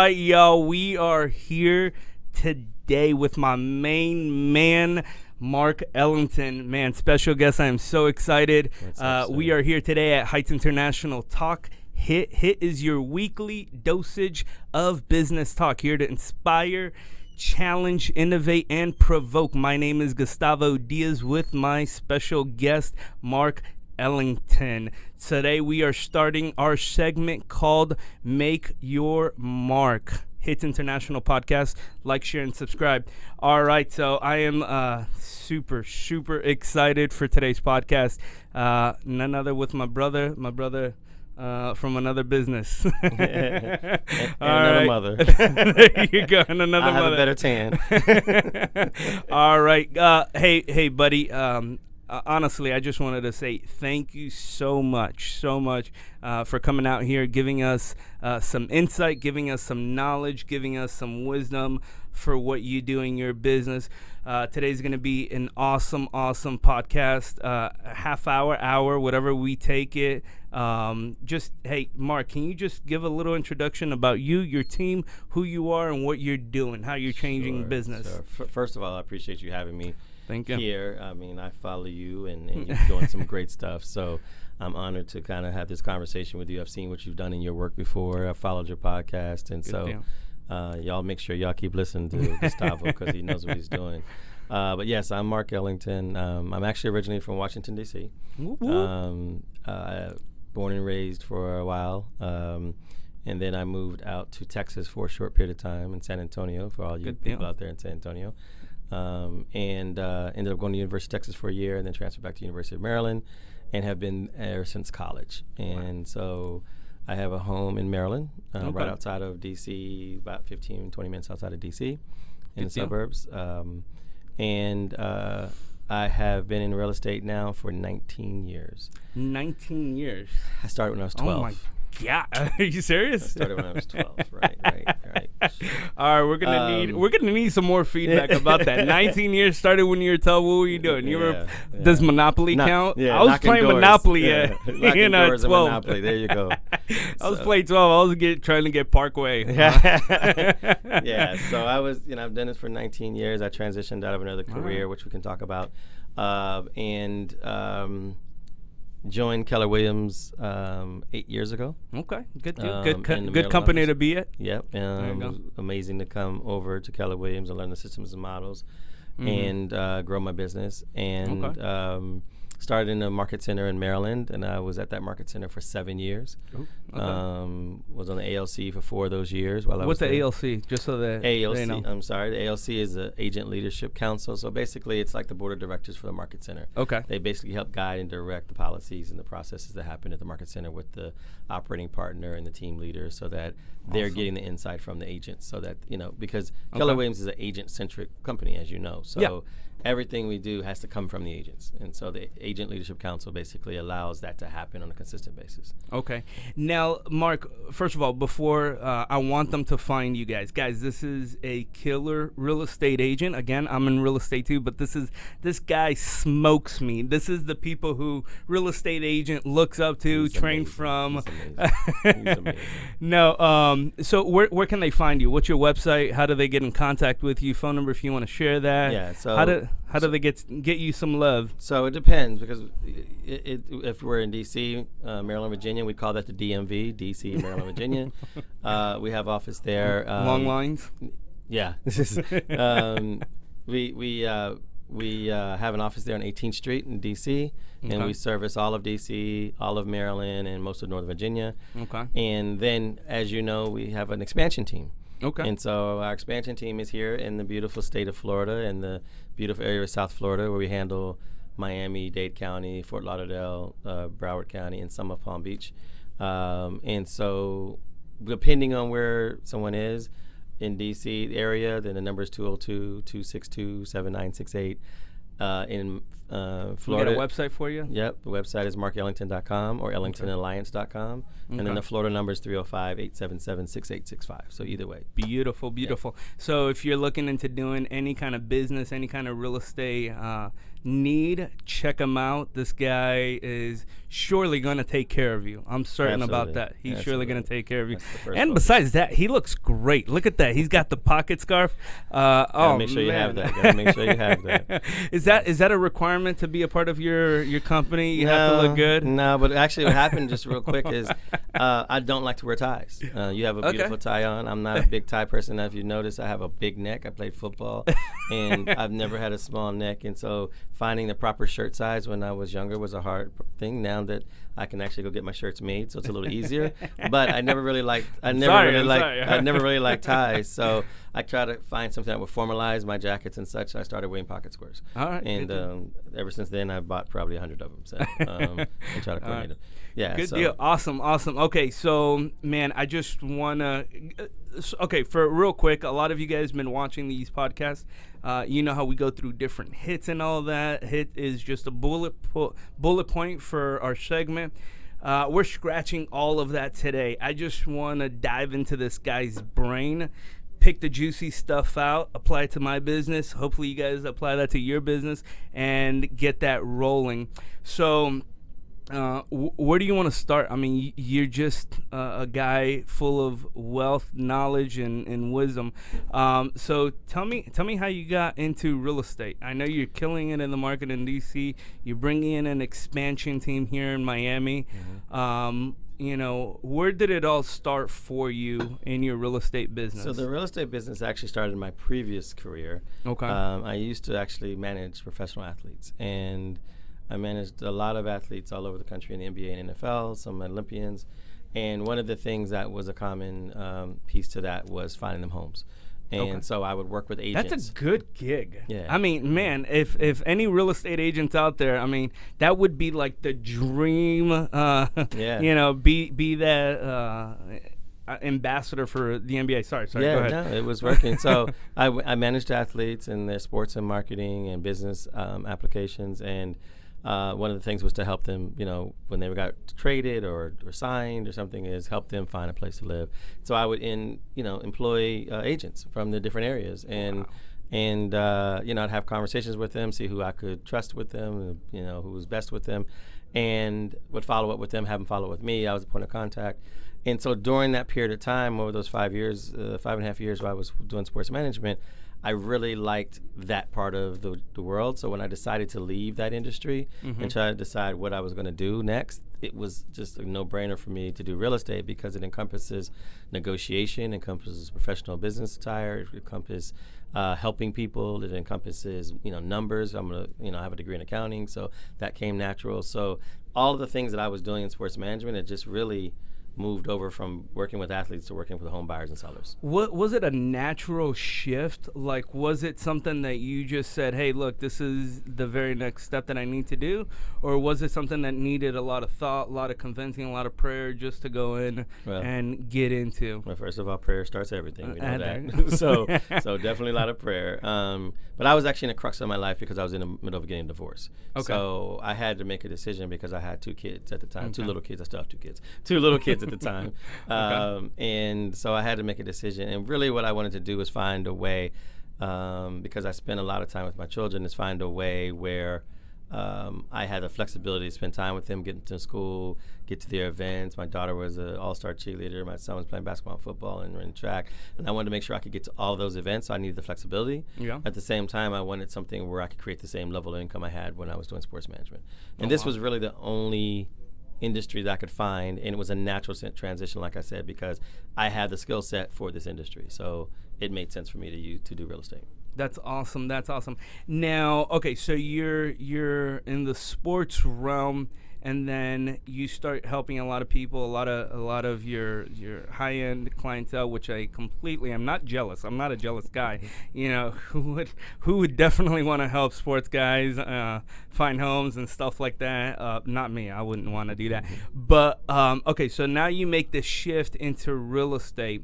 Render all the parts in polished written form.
right, y'all. We are here today with my main man, Marc Ellington. Man, special guest. I am so excited. We are here today at Heights International Talk. HIT is your weekly dosage of business talk, here to inspire, challenge, innovate, and provoke. My name is Gustavo Diaz with my special guest, Marc Ellington. Today we are starting our segment called Make Your Mark. HIT International Podcast. Like, share, and subscribe. All right, so I am super excited for today's podcast. None other with my brother from another business. and another mother. There you go, and another mother. I have a better tan. All right. Hey, buddy. Honestly, I just wanted to say thank you so much for coming out here, giving us some insight, giving us some knowledge, giving us some wisdom for what you do in your business. Today's going to be an awesome podcast, half hour, whatever we take it. Hey, Marc, can you just give a little introduction about you, your team, who you are, and what you're doing, how you're changing business? Sure. First of all, I appreciate you having me. Thank you. Here. I mean, I follow you, and you're doing some great stuff. So I'm honored to kind of have this conversation with you. I've seen what you've done in your work before. I followed your podcast, and y'all make sure y'all keep listening to Gustavo because he knows what he's doing. But yes, I'm Marc Ellington. I'm actually originally from Washington, D.C. Born and raised for a while. And then I moved out to Texas for a short period of time in San Antonio, for all you people out there in San Antonio. Ended up going to University of Texas for a year and then transferred back to University of Maryland and have been there since college. And so I have a home in Maryland, right outside of D.C., about 15, 20 minutes outside of D.C. in the suburbs. I have been in real estate now for 19 years. 19 years? I started when I was 12. Oh, my God. Are you serious? I started when I was 12. Right. All right, we're gonna need some more feedback about that. 19 years, started when you were 12. What were you doing? Does Monopoly count? Yeah, I was playing doors. Monopoly at 12. Monopoly. There you go. I was playing 12. I was trying to get Parkway. Yeah. So I was, I've done this for 19 years. I transitioned out of another career, which we can talk about, joined Keller Williams 8 years ago. Okay, good deal. Good company to be at. Yep. It was amazing to come over to Keller Williams and learn the systems and models and grow my business. And started in a market center in Maryland, and I was at that market center for 7 years. Was on the ALC for 4 of those years. What's the ALC? Just so that ALC, know. I'm sorry. The ALC is the Agent Leadership Council. So basically, it's like the board of directors for the market center. Okay. They basically help guide and direct the policies and the processes that happen at the market center with the operating partner and the team leader, so that they're getting the insight from the agents. So that because Keller Williams is an agent-centric company, as you know. So everything we do has to come from the agents, and so the Agent Leadership Council basically allows that to happen on a consistent basis. Okay. Now, Marc, first of all, before I want them to find you guys, this is a killer real estate agent. Again, I'm in real estate too, but this guy smokes me. This is the people who real estate agent looks up to, trained from. He's amazing. No, so where can they find you? What's your website? How do they get in contact with you? Phone number if you want to share that. Yeah. So how do they get you some love? So it depends, because if we're in D.C., Maryland, Virginia, we call that the DMV, D.C., Maryland, Virginia. We have office there. Long lines? Yeah. We have an office there on 18th Street in D.C., and we service all of D.C., all of Maryland, and most of Northern Virginia. Okay. And then, as you know, we have an expansion team. Okay. And so our expansion team is here in the beautiful state of Florida and the beautiful area of South Florida, where we handle Miami, Dade County, Fort Lauderdale, Broward County, and some of Palm Beach. And so depending on where someone is in D.C. area, then the number is 202-262-7968. In Florida. We got a website for you? Yep. The website is markellington.com or ellingtonalliance.com. And then the Florida number is 305-877-6865. So either way. Beautiful. So if you're looking into doing any kind of business, any kind of real estate need, check him out. This guy is surely going to take care of you. I'm certain about that. He's surely going to take care of you. And besides that, he looks great. Look at that. He's got the pocket scarf. Make sure you have that. Gotta make sure you have that. Is that a requirement to be a part of your company? You have to look good? No, but actually what happened, just real quick, is I don't like to wear ties. You have a beautiful tie on. I'm not a big tie person. If you notice, I have a big neck. I played football, and I've never had a small neck. And so finding the proper shirt size when I was younger was a hard thing. Now that I can actually go get my shirts made, so it's a little easier. But I never really liked ties. So I try to find something that would formalize my jackets and such. I started wearing pocket squares. All right. And ever since then, I've bought probably 100 of them. So and try to coordinate them. Yeah. Good deal. Awesome. Okay, so man, I just wanna. Okay, for real quick, a lot of you guys have been watching these podcasts. You know how we go through different hits and all that. Hit is just a bullet point for our segment. We're scratching all of that today. I just want to dive into this guy's brain, pick the juicy stuff out, apply it to my business. Hopefully you guys apply that to your business and get that rolling. So where do you want to start? I mean, you're just a guy full of wealth, knowledge, and wisdom. So tell me how you got into real estate. I know you're killing it in the market in DC. You're bringing in an expansion team here in Miami. Where did it all start for you in your real estate business? So the real estate business actually started in my previous career. Okay. I used to actually manage professional athletes, and I managed a lot of athletes all over the country in the NBA and NFL, some Olympians. And one of the things that was a common piece to that was finding them homes. And so I would work with agents. That's a good gig. Yeah. I mean, man, if any real estate agents out there, I mean, that would be like the dream, be that ambassador for the NBA. Sorry, go ahead. Yeah, no, it was working. So I managed athletes in their sports and marketing and business applications. And one of the things was to help them, when they got traded or signed or something, is help them find a place to live. So I would employ agents from the different areas, and I'd have conversations with them, see who I could trust with them, who was best with them, and would follow up with them, have them follow up with me. I was the point of contact. And so during that period of time, over those 5 years, 5.5 years while I was doing sports management, I really liked that part of the world. So when I decided to leave that industry and try to decide what I was going to do next, it was just a no-brainer for me to do real estate, because it encompasses negotiation, encompasses professional business attire, it encompasses helping people, it encompasses numbers. I have a degree in accounting, so that came natural. So all of the things that I was doing in sports management, it just really moved over from working with athletes to working with home buyers and sellers. Was it a natural shift? Like, was it something that you just said, hey, look, this is the very next step that I need to do? Or was it something that needed a lot of thought, a lot of convincing, a lot of prayer just to go in and get into? Well, first of all, prayer starts everything. We know that. so definitely a lot of prayer. But I was actually in a crux of my life because I was in the middle of getting a divorce. Okay. So I had to make a decision because I had 2 kids at the time. 2 little kids. I still have 2 kids. 2 little kids at the time. And so I had to make a decision. And really what I wanted to do was find a way, because I spent a lot of time with my children, is find a way where I had the flexibility to spend time with them, get to school, get to their events. My daughter was an all-star cheerleader. My son was playing basketball and football and running track. And I wanted to make sure I could get to all those events, so I needed the flexibility. Yeah. At the same time, I wanted something where I could create the same level of income I had when I was doing sports management. And this was really the only industry that I could find, and it was a natural transition, like I said, because I had the skill set for this industry. So it made sense for me to do real estate. That's awesome. Now, okay, so you're in the sports realm, and then you start helping a lot of people, a lot of your high-end clientele, which I'm not jealous. I'm not a jealous guy. Who would definitely want to help sports guys find homes and stuff like that. Not me. I wouldn't want to do that. But okay, so now you make the shift into real estate.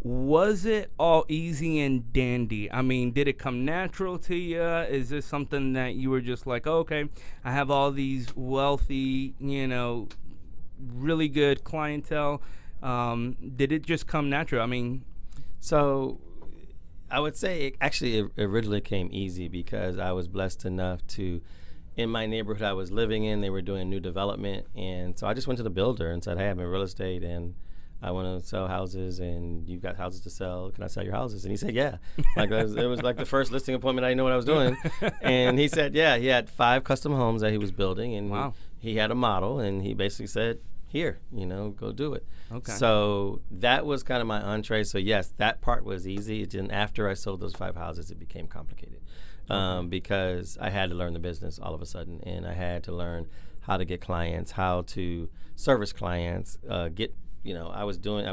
Was it all easy and dandy? I mean, did it come natural to you? Is this something that you were just like, oh, okay, I have all these wealthy, really good clientele? Did it just come natural? I mean, so I would say it originally came easy because I was blessed enough to, in my neighborhood I was living in, they were doing a new development. And so I just went to the builder and said, hey, I'm in real estate and I want to sell houses and you've got houses to sell. Can I sell your houses? And he said, yeah. Like it was like the first listing appointment. I didn't know what I was doing. And he said, yeah, he had 5 custom homes that he was building. And wow. he had a model and he basically said, here, go do it. Okay. So that was kind of my entree. So yes, that part was easy. Then after I sold those 5 houses, it became complicated because I had to learn the business all of a sudden, and I had to learn how to get clients, how to service clients. I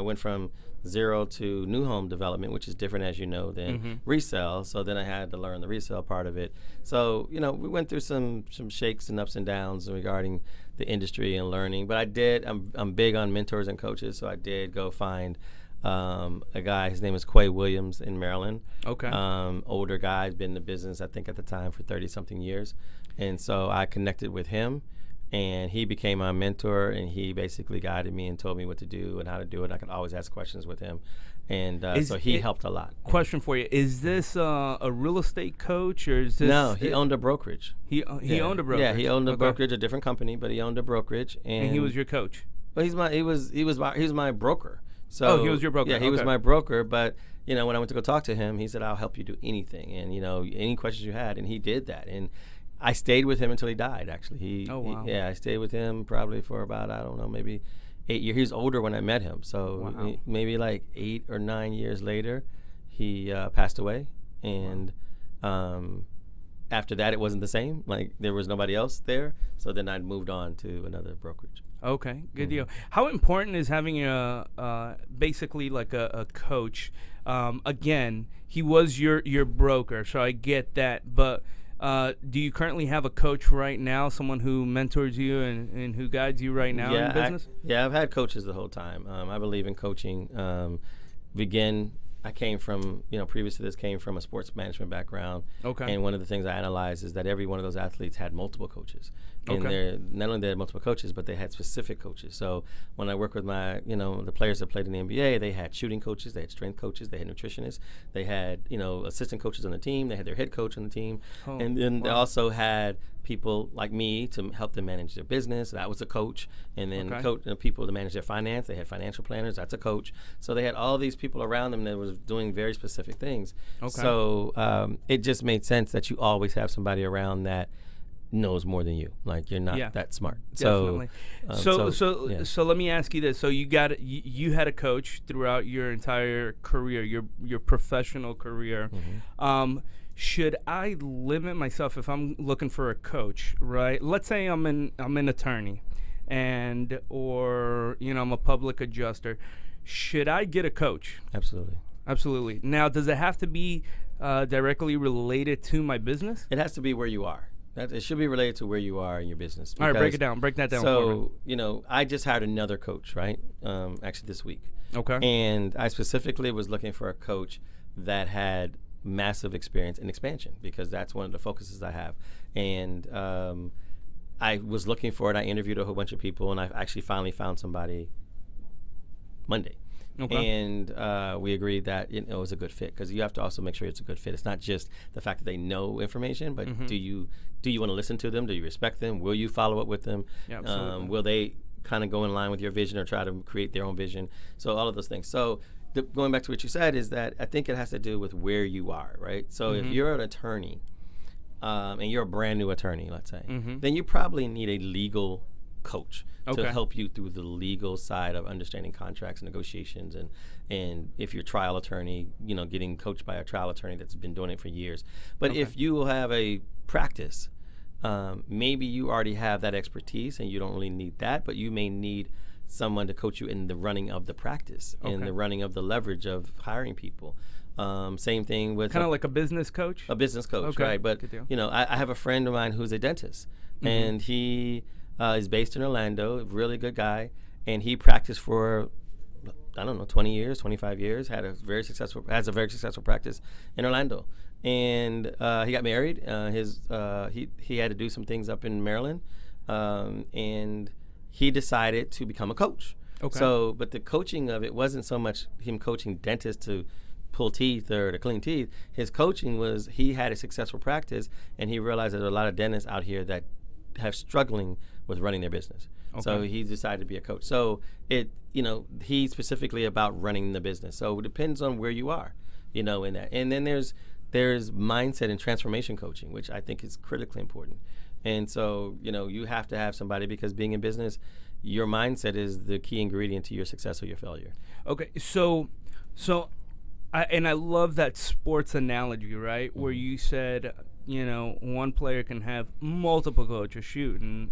went from 0 to new home development, which is different, as you know, than resale. So then I had to learn the resale part of it. So we went through some shakes and ups and downs regarding the industry and learning. But I'm big on mentors and coaches, so I did go find a guy. His name is Quay Williams in Maryland. Okay. Older guy, been in the business, I think at the time, for 30-something years. And so I connected with him. And he became my mentor, and he basically guided me and told me what to do and how to do it. I could always ask questions with him, and so he helped a lot. Question for you: is this a real estate coach, or is this? No, he owned a brokerage. He owned a brokerage. Yeah, he owned a brokerage, a different company, but he owned a brokerage. And he was your coach. Well, he was my broker. So he was your broker. Yeah, he was my broker. But when I went to go talk to him, he said, "I'll help you do anything, and any questions you had," and he did that. And I stayed with him until he died, actually. Wow. I stayed with him probably for about, I don't know, maybe 8 years. He was older when I met him. So wow. Maybe like 8 or 9 years later, he passed away. And after that, it wasn't the same. Like, there was nobody else there. So then I'd moved on to another brokerage. Okay, good deal. How important is having basically like a coach? Again, he was your broker, so I get that. But do you currently have a coach right now, someone who mentors you and who guides you right now in business? I've had coaches the whole time. I believe in coaching. I came from, previous to this, came from a sports management background. Okay. And one of the things I analyzed is that every one of those athletes had multiple coaches. And not only they had multiple coaches, but they had specific coaches. So when I work with my, the players that played in the NBA, they had shooting coaches, they had strength coaches, they had nutritionists, they had, assistant coaches on the team, they had their head coach on the team. Oh, and then they also had people like me to help them manage their business. That was a coach. And then people to manage their finance. They had financial planners. That's a coach. So they had all these people around them that was doing very specific things. Okay. So it just made sense that you always have somebody around that knows more than you. Like, you're not that smart. Definitely. So let me ask you this. So you had a coach throughout your entire career, your professional career. Mm-hmm. Should I limit myself if I'm looking for a coach, right? Let's say I'm an attorney or I'm a public adjuster. Should I get a coach? Absolutely. Now, does it have to be directly related to my business? It has to be where you are. It should be related to where you are in your business. All right, break it down. Break that down for me. So, I just hired another coach, right? Actually this week. Okay. And I specifically was looking for a coach that had massive experience in expansion, because that's one of the focuses I have. And I was looking for it. I interviewed a whole bunch of people, and I actually finally found somebody Monday. Okay. And we agreed that it was a good fit, because you have to also make sure it's a good fit. It's not just the fact that they know information, but do you want to listen to them? Do you respect them? Will you follow up with them? Yeah, absolutely. Will they kind of go in line with your vision or try to create their own vision? So all of those things. So going back to what you said is that I think it has to do with where you are, right? So if you're an attorney and you're a brand new attorney, let's say, then you probably need a legal coach to help you through the legal side of understanding contracts and negotiations, and if you're a trial attorney, getting coached by a trial attorney that's been doing it for years. But if you have a practice, maybe you already have that expertise and you don't really need that, but you may need someone to coach you in the running of the practice and the running of the leverage of hiring people. Same thing with kind of like a business coach. A business coach, right? But I have a friend of mine who's a dentist, and he is based in Orlando. A really good guy, and he practiced for 20 years, 25 years. Has a very successful practice in Orlando, and he got married. He had to do some things up in Maryland, and he decided to become a coach. Okay. So, but the coaching of it wasn't so much him coaching dentists to pull teeth or to clean teeth. His coaching was he had a successful practice, and he realized that there are a lot of dentists out here that have struggling with running their business. Okay. So he decided to be a coach. So he's specifically about running the business. So it depends on where you are, in that. And then there's mindset and transformation coaching, which I think is critically important. And so, you have to have somebody, because being in business, your mindset is the key ingredient to your success or your failure. Okay, so I love that sports analogy, right? Mm-hmm. Where you said, one player can have multiple coaches shooting,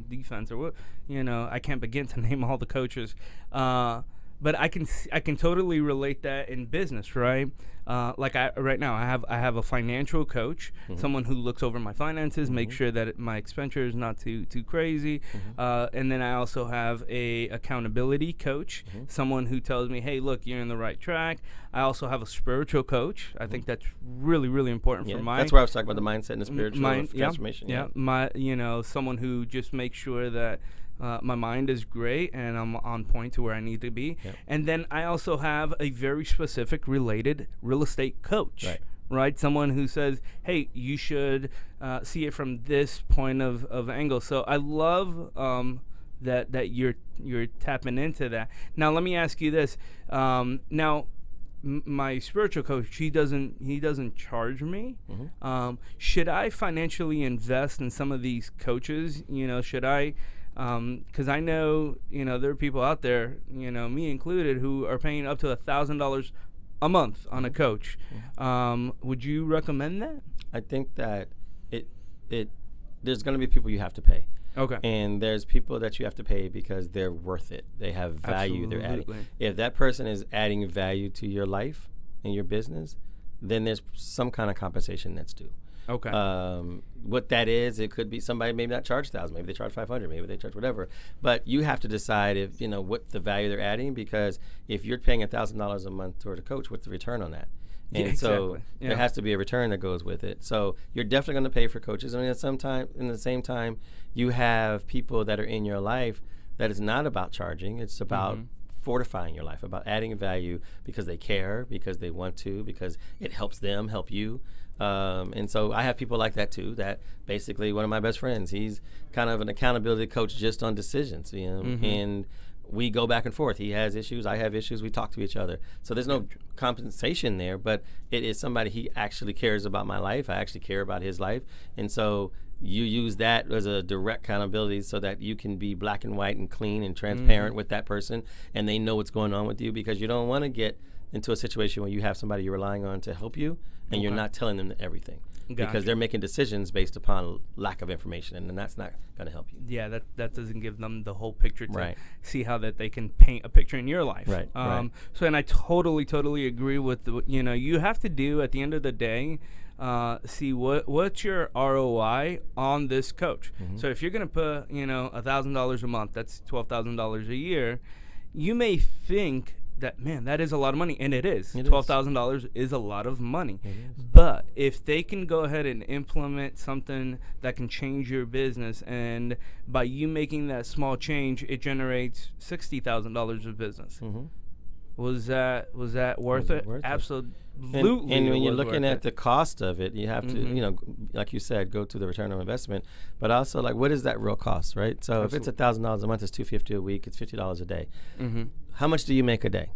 defense, or what, I can't begin to name all the coaches. But I can totally relate that in business, right? Right now I have a financial coach, mm-hmm. someone who looks over my finances, mm-hmm. makes sure that my expenditure is not too crazy, mm-hmm. And then I also have a accountability coach, mm-hmm. someone who tells me, hey, look, you're in the right track. I also have a spiritual coach. I mm-hmm. think that's really, really important for my. That's where I was talking about the mindset and the spiritual transformation. Yeah, someone who just makes sure that my mind is great and I'm on point to where I need to be. Yep. And then I also have a very specific related real estate coach, right? Someone who says, hey, you should see it from this point of angle. So I love that you're tapping into that. Now, let me ask you this. My spiritual coach, he doesn't charge me. Mm-hmm. Should I financially invest in some of these coaches? Should I? Because I know, there are people out there, me included, who are paying up to $1,000 a month on a coach. Would you recommend that? I think that there's going to be people you have to pay. Okay. And there's people that you have to pay because they're worth it. They have value. Absolutely. They're adding. If that person is adding value to your life and your business, then there's some kind of compensation that's due. Okay. What that is, it could be somebody maybe not charge $1,000, maybe they charge $500, maybe they charge whatever. But you have to decide if what the value they're adding, because if you're paying $1,000 a month toward a coach, what's the return on that? And exactly. There has to be a return that goes with it. So you're definitely going to pay for coaches. I mean, in the same time, you have people that are in your life that is not about charging. It's about mm-hmm. fortifying your life, about adding value because they care, because they want to, because it helps them help you. And so I have people like that too, that basically one of my best friends, he's kind of an accountability coach just on decisions, mm-hmm. and we go back and forth. He has issues, I have issues, we talk to each other. So there's no compensation there, but it is somebody, he actually cares about my life. I actually care about his life. And so you use that as a direct accountability so that you can be black and white and clean and transparent mm-hmm. with that person, and they know what's going on with you, because you don't want to get into a situation where you have somebody you're relying on to help you and you're not telling them everything. Gotcha. Because they're making decisions based upon lack of information, and that's not going to help you. Yeah, that doesn't give them the whole picture to see how that they can paint a picture in your life. Right. So, and I totally agree with you have to do at the end of the day, see what's your ROI on this coach. Mm-hmm. So if you're going to put $1,000 a month, that's $12,000 a year. You may think that, man, that is a lot of money, and it is. $12,000 is a lot of money. But if they can go ahead and implement something that can change your business, and by you making that small change, it generates $60,000 of business. Mm-hmm. Was that worth it? Absolutely. And when you're looking at the cost of it, you have mm-hmm. to, like you said, go to the return on investment, but also like, what is that real cost, right? So Absolutely. If it's $1,000 a month, it's $250 a week, it's $50 a day. Mm-hmm. How much do you make a day,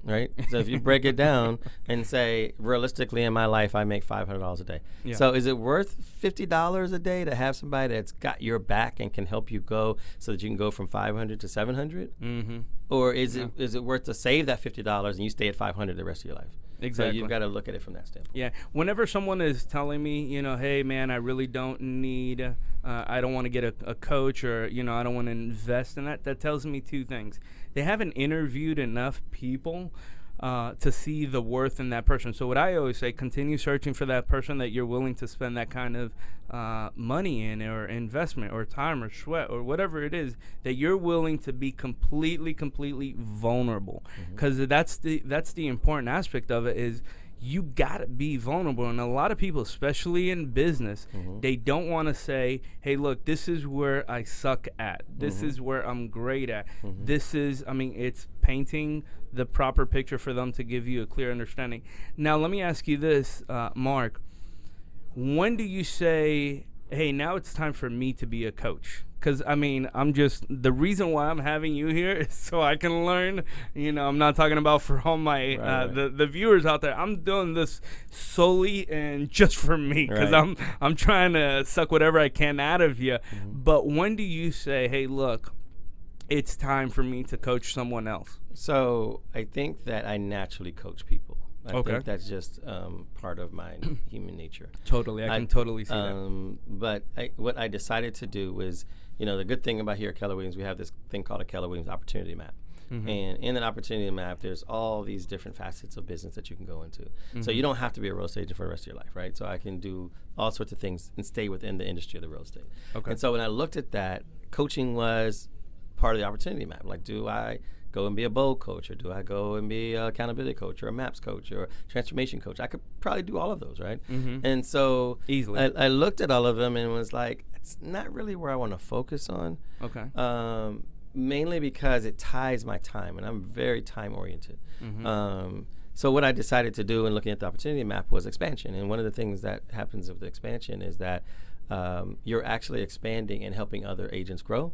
right? So if you break it down and say, realistically in my life, I make $500 a day. Yeah. So is it worth $50 a day to have somebody that's got your back and can help you go so that you can go from $500 to $700? Mm-hmm. Or is it worth to save that $50 and you stay at $500 the rest of your life? Exactly. So you've got to look at it from that standpoint. Yeah. Whenever someone is telling me, hey, man, I really don't need, I don't want to get a coach, or, I don't want to invest in that tells me two things. They haven't interviewed enough people to see the worth in that person. So what I always say, continue searching for that person that you're willing to spend that kind of money in, or investment, or time, or sweat, or whatever it is, that you're willing to be completely vulnerable. Because that's the important aspect of it is, you got to be vulnerable. And a lot of people, especially in business, they don't want to say, hey, look, this is where I suck at. This is where I'm great at. This is, it's painting the proper picture for them to give you a clear understanding. Now, let me ask you this, Marc. When do you say, hey, now it's time for me to be a coach? Because, the reason why I'm having you here is so I can learn. I'm not talking about for all my, the viewers out there. I'm doing this solely and just for me, because I'm trying to suck whatever I can out of you. But when do you say, hey, look, it's time for me to coach someone else? So I think that I naturally coach people. I think that's just part of my human nature. Totally. I can totally see that. But what I decided to do was, the good thing about here at Keller Williams, we have this thing called a Keller Williams opportunity map. And in that opportunity map, there's all these different facets of business that you can go into. So you don't have to be a real estate agent for the rest of your life, right? So I can do all sorts of things and stay within the industry of the real estate. And so when I looked at that, coaching was part of the opportunity map. Like, do I go and be a bold coach, or do I go and be an accountability coach, or a MAPS coach, or a transformation coach? I could probably do all of those, right? And so easily, I looked at all of them and was like, it's not really where I want to focus on. Mainly because it ties my time, and I'm very time oriented. So what I decided to do in looking at the opportunity map was expansion. And one of the things that happens with the expansion is that you're actually expanding and helping other agents grow.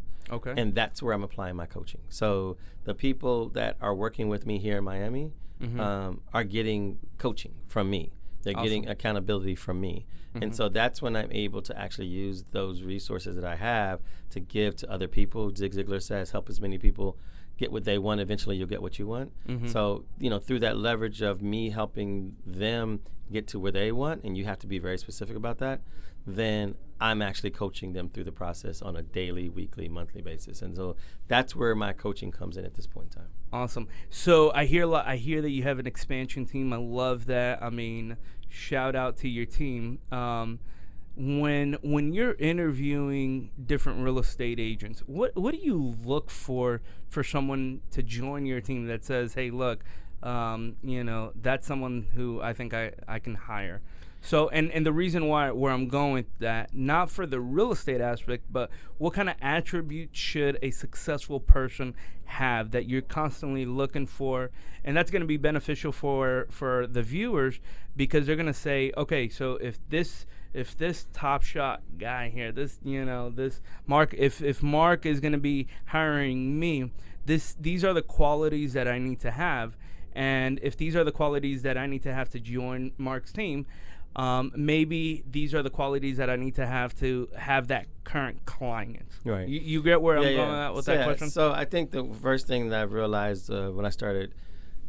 And that's where I'm applying my coaching. So the people that are working with me here in Miami are getting coaching from me. They're getting accountability from me. And so that's when I'm able to actually use those resources that I have to give to other people. Zig Ziglar says, help as many people get what they want. Eventually you'll get what you want. So, through that leverage of me helping them get to where they want, and you have to be very specific about that, then I'm actually coaching them through the process on a daily, weekly, monthly basis. And so that's where my coaching comes in at this point in time. Awesome. So I hear that you have an expansion team. I love that. Shout out to your team. When you're interviewing different real estate agents, what do you look for someone to join your team that says, hey, look, that's someone who I think I can hire? So, and the reason where I'm going with that, not for the real estate aspect, but what kind of attributes should a successful person have that you're constantly looking for? And that's going to be beneficial for the viewers, because they're going to say, okay, so if this Top Shot guy here, this Marc, if Marc is going to be hiring me, these are the qualities that I need to have. And if these are the qualities that I need to have to join Marc's team, maybe these are the qualities that I need to have that current client. Right. You get where I'm going at with that question? So I think the first thing that I've realized when I started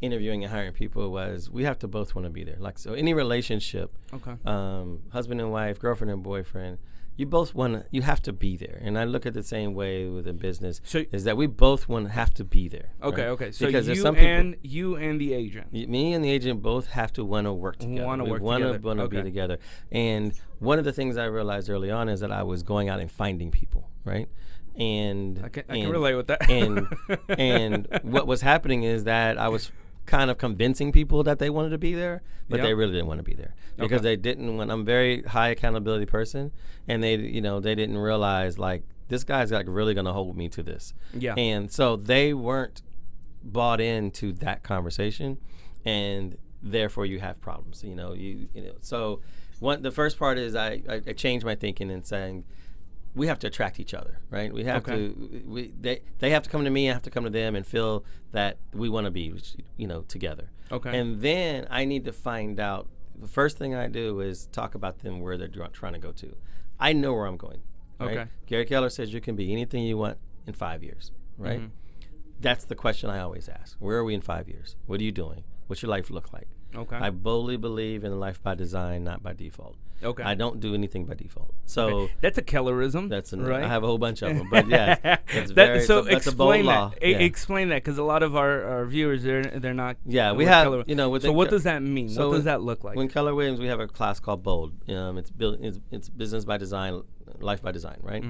interviewing and hiring people was we have to both want to be there. Like, so any relationship, husband and wife, girlfriend and boyfriend, you have to be there. And I look at the same way within business, is that we both have to be there. Okay. So because you and the agent. Me and the agent both have to want to work together. Want to be together. And one of the things I realized early on is that I was going out and finding people, right? And I can relate with that. and what was happening is that I was kind of convincing people that they wanted to be there, but they really didn't want to be there because they didn't want. I'm a very high accountability person, and they didn't realize, like, this guy's like really going to hold me to this. And so they weren't bought into that conversation, and therefore you have problems. So the first part is I changed my thinking and saying, we have to attract each other, right? We have to. They have to come to me. I have to come to them, and feel that we want to be, together. And then I need to find out. The first thing I do is talk about them where they're trying to go to. I know where I'm going. Right? Gary Keller says you can be anything you want in 5 years, right? That's the question I always ask. Where are we in 5 years? What are you doing? What's your life look like? I boldly believe in life by design, not by default. I don't do anything by default. So that's a Kellerism. Right? I have a whole bunch of them, but that's a bold law. Explain that, because a lot of our viewers they're not. We have so what does that mean? What does that look like? When Keller Williams, we have a class called Bold. It's business by design, life by design, right?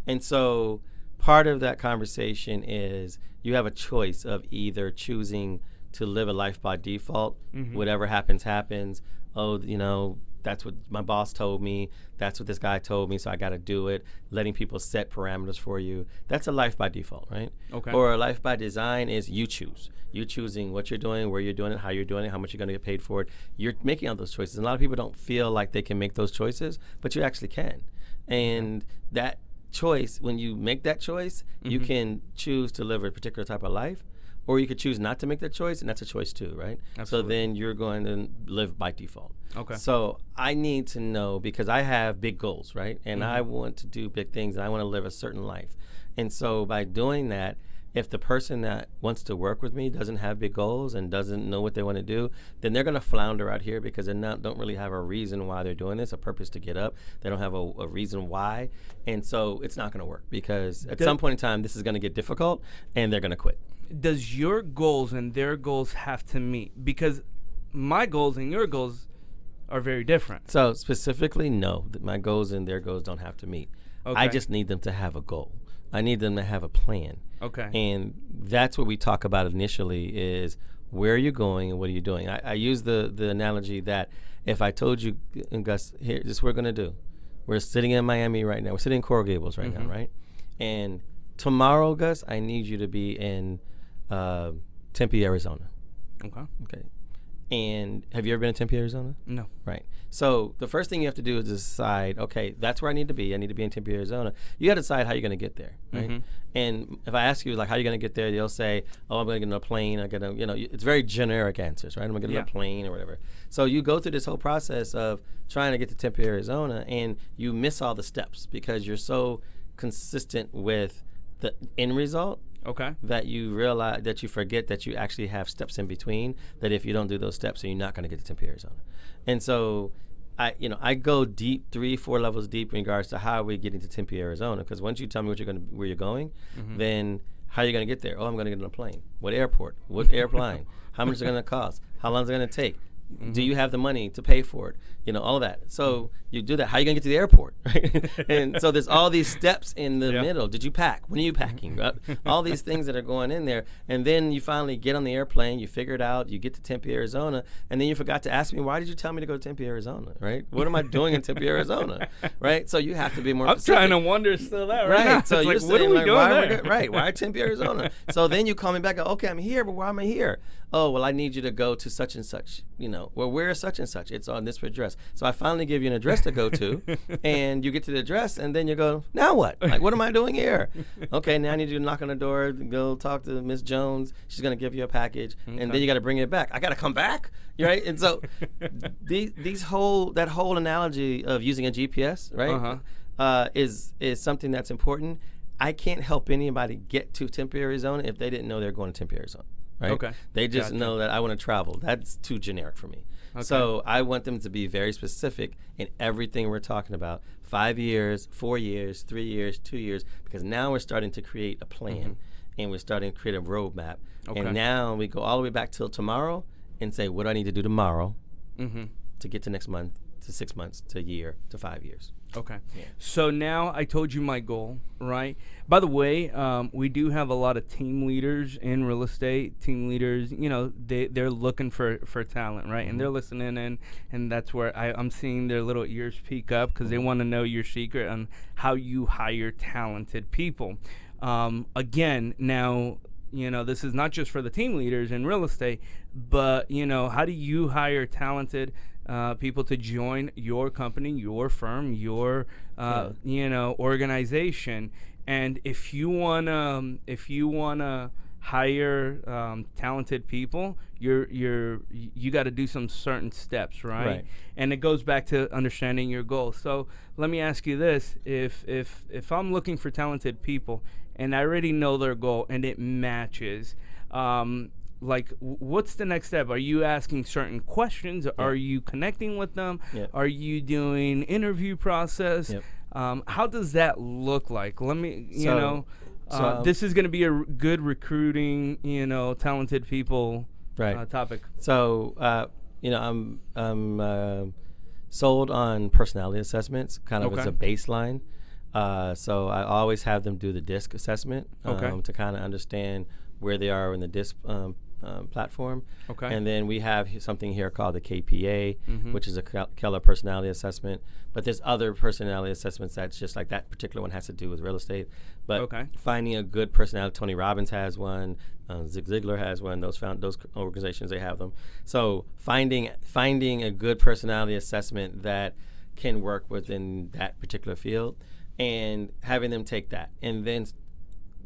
And so part of that conversation is you have a choice of either choosing to live a life by default. Whatever happens, happens. Oh, that's what my boss told me. That's what this guy told me, so I got to do it. Letting people set parameters for you. That's a life by default, right? Okay. Or a life by design is you choose. You choosing what you're doing, where you're doing it, how you're doing it, how much you're going to get paid for it. You're making all those choices. And a lot of people don't feel like they can make those choices, but you actually can. And that choice, when you make that choice, you can choose to live a particular type of life, or you could choose not to make that choice, and that's a choice too, right? Absolutely. So then you're going to live by default. Okay. So I need to know, because I have big goals, right? And I want to do big things, and I want to live a certain life. And so by doing that, if the person that wants to work with me doesn't have big goals and doesn't know what they want to do, then they're going to flounder out here because they don't really have a reason why they're doing this, a purpose to get up. They don't have a reason why. And so it's not going to work, because at some point in time, this is going to get difficult and they're going to quit. Does your goals and their goals have to meet? Because my goals and your goals are very different. So specifically, no, that my goals and their goals don't have to meet. Okay. I just need them to have a goal. I need them to have a plan. Okay. And that's what we talk about initially is where are you going and what are you doing? I use the analogy that if I told you, Gus, here, this is what we're going to do. We're sitting in Miami right now. We're sitting in Coral Gables right now, right? And tomorrow, Gus, I need you to be in Tempe, Arizona. Okay. And have you ever been to Tempe, Arizona? No. Right. So the first thing you have to do is decide, okay, that's where I need to be. I need to be in Tempe, Arizona. You got to decide how you're going to get there, right? And if I ask you, like, how are you going to get there, you'll say, oh, I'm going to get on a plane. I'm going to, it's very generic answers, right? I'm going to get on a plane or whatever. So you go through this whole process of trying to get to Tempe, Arizona, and you miss all the steps because you're so consistent with the end result. Okay. That you realize, that you forget that you actually have steps in between, that if you don't do those steps, then you're not going to get to Tempe, Arizona. And so I go deep, 3-4 levels deep in regards to how we're getting to Tempe, Arizona, because once you tell me where you're going, then how are you going to get there? Oh, I'm going to get on a plane. What airport? What airplane? How much is it going to cost? How long is it going to take? Do you have the money to pay for it? All of that. So you do that. How are you going to get to the airport? Right? And so there's all these steps in the middle. Did you pack? When are you packing? All these things that are going in there. And then you finally get on the airplane. You figure it out. You get to Tempe, Arizona. And then you forgot to ask me, why did you tell me to go to Tempe, Arizona? Right? What am I doing in Tempe, Arizona? Right? So you have to be more specific. I'm trying to wonder still that right now. So it's you're like, saying, what are we doing there? Right. Why Tempe, Arizona? So then you call me back. Okay, I'm here, but why am I here? Oh, well, I need you to go to such and such. Well, where is such and such? It's on this address. So I finally give you an address to go to, and you get to the address, and then you go, now what? Like, what am I doing here? Okay, now I need you to knock on the door, go talk to Miss Jones. She's going to give you a package, and then you got to bring it back. I got to come back, right? And so that whole analogy of using a GPS, right, is something that's important. I can't help anybody get to Tempe, Arizona if they didn't know they're going to Tempe, Arizona. Right? Okay. They just know that I want to travel. That's too generic for me. Okay. So I want them to be very specific in everything we're talking about. 5 years, 4 years, 3 years, 2 years, because now we're starting to create a plan and we're starting to create a roadmap. Okay. And now we go all the way back till tomorrow and say, what do I need to do tomorrow to get to next month, to 6 months, to a year, to 5 years. Okay. Yeah. So now I told you my goal, right? By the way, we do have a lot of team leaders in real estate. Team leaders, they're looking for talent, right? And they're listening in, and that's where I'm seeing their little ears peek up because they want to know your secret on how you hire talented people. Again, now, this is not just for the team leaders in real estate, but, how do you hire talented people to join your company, your firm, your organization? And if you wanna hire talented people, you got to do some certain steps, right? And it goes back to understanding your goals. So let me ask you this: if I'm looking for talented people and I already know their goal and it matches, what's the next step? Are you asking certain questions? Yeah. Are you connecting with them? Yep. Are you doing interview process? Yep. How does that look like? Let me, this is going to be a good recruiting, talented people topic. So, I'm sold on personality assessments, kind of as a baseline. So I always have them do the DISC assessment to kind of understand where they are in the DISC platform. Okay. And then we have something here called the KPA, which is a Keller personality assessment. But there's other personality assessments that's just like that particular one has to do with real estate. But finding a good personality, Tony Robbins has one, Zig Ziglar has one. Those organizations, they have them. So finding a good personality assessment that can work within that particular field, and having them take that, and then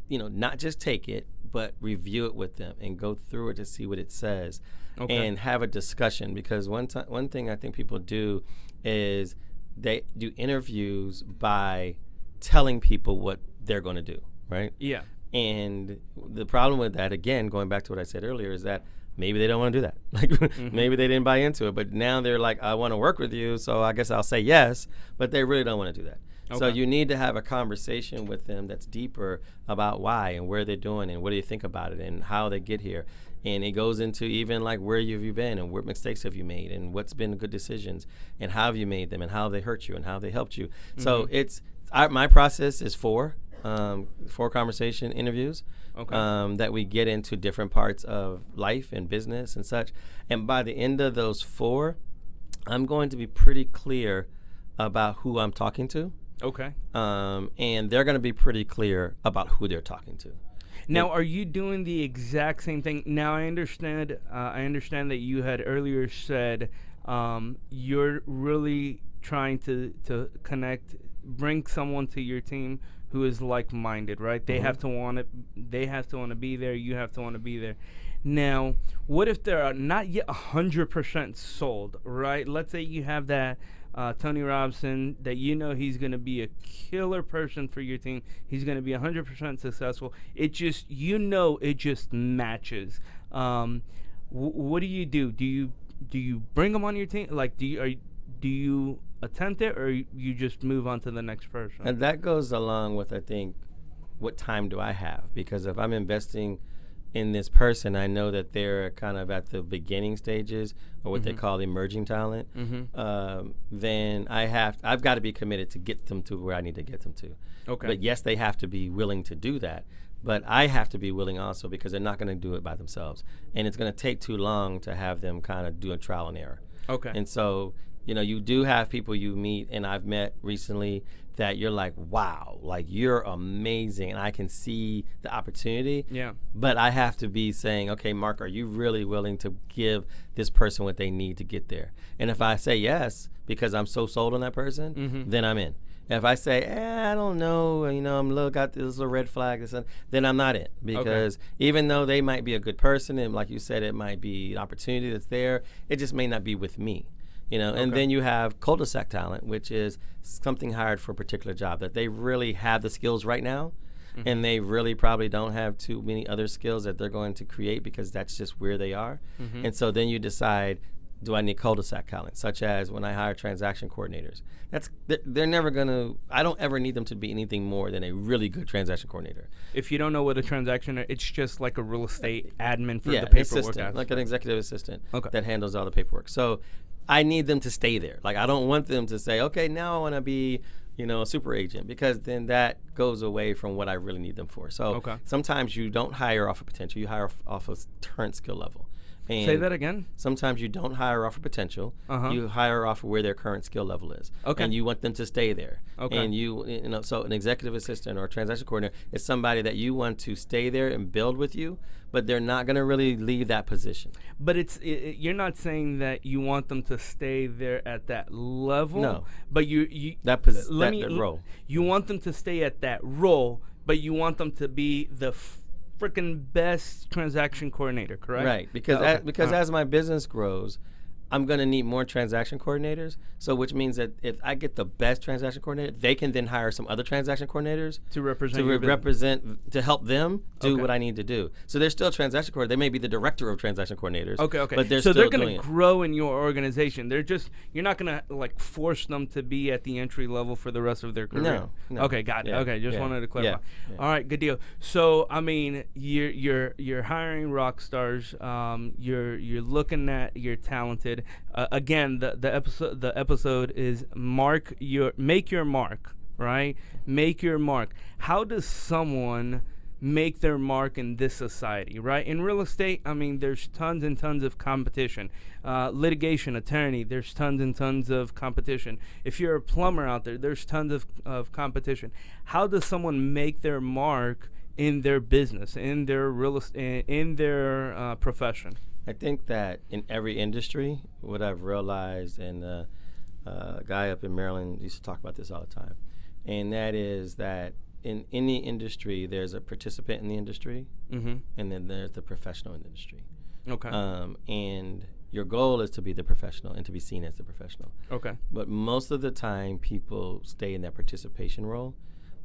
not just take it, but review it with them and go through it to see what it says, and have a discussion. Because one thing I think people do is they do interviews by telling people what they're going to do, right? Yeah. And the problem with that, again, going back to what I said earlier, is that maybe they don't want to do that. Like maybe they didn't buy into it, but now they're like, I want to work with you, so I guess I'll say yes, but they really don't want to do that. So you need to have a conversation with them that's deeper about why and where they're doing and what do you think about it and how they get here. And it goes into even like where have you been and what mistakes have you made and what's been good decisions and how have you made them and how they hurt you and how they helped you. So my process is four conversation interviews that we get into different parts of life and business and such. And by the end of those four, I'm going to be pretty clear about who I'm talking to. Okay. And they're going to be pretty clear about who they're talking to. Now, are you doing the exact same thing? Now, I understand that you had earlier said you're really trying to connect, bring someone to your team who is like-minded, right? They have to want to. They have to want to be there. You have to want to be there. Now, what if they're not yet 100% sold, right? Let's say you have that Tony Robinson that he's going to be a killer person for your team. He's going to be 100% successful. It just it just matches. What do you do? Do you bring them on your team? Like do you attempt it, or you just move on to the next person? And that goes along with, I think, what time do I have? Because if I'm investing in this person, I know that they're kind of at the beginning stages, or what they call emerging talent. Then I've got to be committed to get them to where I need to get them to. Okay. But yes, they have to be willing to do that. But I have to be willing also, because they're not going to do it by themselves, and it's going to take too long to have them kind of do a trial and error. Okay. And so you do have people you meet, and I've met recently that you're like, wow, like you're amazing, and I can see the opportunity. Yeah. But I have to be saying, okay, Marc, are you really willing to give this person what they need to get there? And if I say yes, because I'm so sold on that person, then I'm in. If I say, I don't know, I'm got this little red flag, then I'm not in. Because even though they might be a good person, and like you said, it might be an opportunity that's there, it just may not be with me. And then you have cul-de-sac talent, which is something hired for a particular job that they really have the skills right now, and they really probably don't have too many other skills that they're going to create, because that's just where they are. And so then you decide, do I need cul-de-sac talent? Such as when I hire transaction coordinators. They're never going to, I don't ever need them to be anything more than a really good transaction coordinator. If you don't know what a transaction is, it's just like a real estate admin for the paperwork. Like an executive assistant that handles all the paperwork. So I need them to stay there. Like, I don't want them to say, okay, now I want to be, a super agent, because then that goes away from what I really need them for. So sometimes you don't hire off of potential, you hire off of current skill level. And say that again? Sometimes you don't hire off of potential. You hire off of where their current skill level is. And you want them to stay there. And so an executive assistant or a transaction coordinator is somebody that you want to stay there and build with you, but they're not going to really leave that position. But you're not saying that you want them to stay there at that level. No. But that role. You want them to stay at that role, but you want them to be the freaking best transaction coordinator, correct? Right, because as my business grows, I'm going to need more transaction coordinators. So which means that if I get the best transaction coordinator, they can then hire some other transaction coordinators to represent to help them do what I need to do. So they're still transaction coordinators. They may be the director of transaction coordinators. Okay. But they're going to grow in your organization. You're not going to like force them to be at the entry level for the rest of their career. No. Okay, got it. Yeah. Okay, just wanted to clarify. Yeah. All right, good deal. So I mean, you're hiring rock stars. You're looking at, you're talented. Again, the episode is make your mark, right? Make your mark. How does someone make their mark in this society, right? In real estate, I mean, there's tons and tons of competition. Litigation, attorney, there's tons and tons of competition. If you're a plumber out there, there's tons of competition. How does someone make their mark in their business, in their in their profession? I think that in every industry, what I've realized, and a guy up in Maryland used to talk about this all the time, and that is that in any industry, there's a participant in the industry, and then there's the professional in the industry. Okay. And your goal is to be the professional and to be seen as the professional. Okay. But most of the time, people stay in that participation role